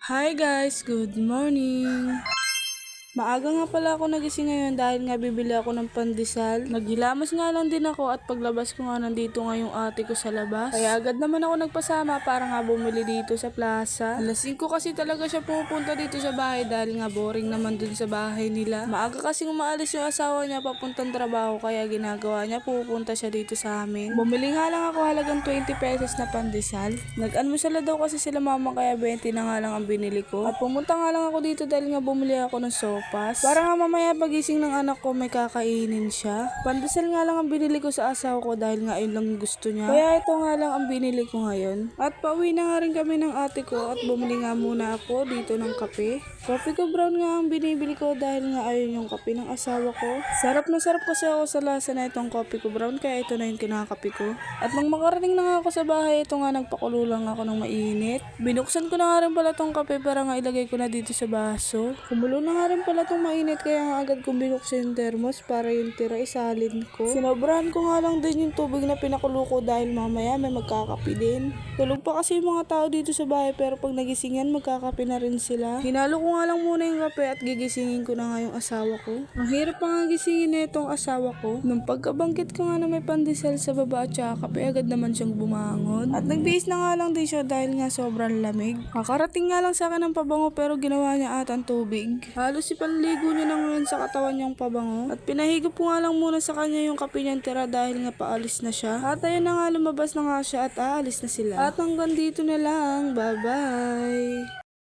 Hi guys, good morning! Maaga nga pala ako nagising ngayon dahil nga bibili ako ng pandesal. Naghilamas nga lang din ako at paglabas ko nga nandito nga yung ate ko sa labas. Kaya agad naman ako nagpasama para nga bumili dito sa plaza. Alas 5 kasi talaga siya pupunta dito sa bahay dahil nga boring naman dun sa bahay nila. Maaga kasing umaalis yung asawa niya papuntang trabaho kaya ginagawa niya pupunta siya dito sa amin. Bumili nga lang ako halagang 20 pesos na pandesal. Nag-almusal daw kasi sila mama kaya 20 na nga lang ang binili ko. At pumunta nga lang ako dito dahil nga bumili ako ng sopas. Para nga mamaya pagising ng anak ko may kakainin siya. Pandesal nga lang ang binili ko sa asawa ko dahil nga yun lang gusto niya. Kaya ito nga lang ang binili ko ngayon. At pauwi na nga rin kami ng ate ko at bumili nga muna ako dito ng kape. Coffee ko brown nga ang binibili ko dahil nga ayun yung kape ng asawa ko. Sarap na sarap kasi ako sa lasa na itong coffee ko brown kaya ito na yung kinakape ko. At nang makarating na nga ako sa bahay, ito nga nagpakulo lang ako ng mainit. Binuksan ko na nga rin pala tong kape para nga ilagay ko na dito sa baso. Kumulo na nga rin pala tong mainit kaya nga agad kong binuksan yung thermos para yung tira isalin ko. Sinobrahan ko nga lang din yung tubig na pinakulo ko dahil mamaya may magkakape din. Tulog pa kasi yung mga tao dito sa bahay pero pag nagisingan magkakape na rin sila. Hinalo ko nga lang muna yung kape at gigisingin ko na nga yung asawa ko. Ang hirap pa nga gisingin na itong asawa ko. Nung pagkabangkit ko nga na may pandesal sa baba at saka kape agad naman siyang bumangon. At nagbihis na nga lang din siya dahil nga sobrang lamig. Kakarating nga lang sa akin ng pabango pero ginawa niya atang tubig. Halos ipanligo niya na ngayon sa katawan niyang pabango. At pinahigop ko nga lang muna sa kanya yung kape niyang tira dahil nga paalis na siya. At ayun na nga lumabas na nga siya at aalis na sila. At hanggang dito na lang. Bye bye!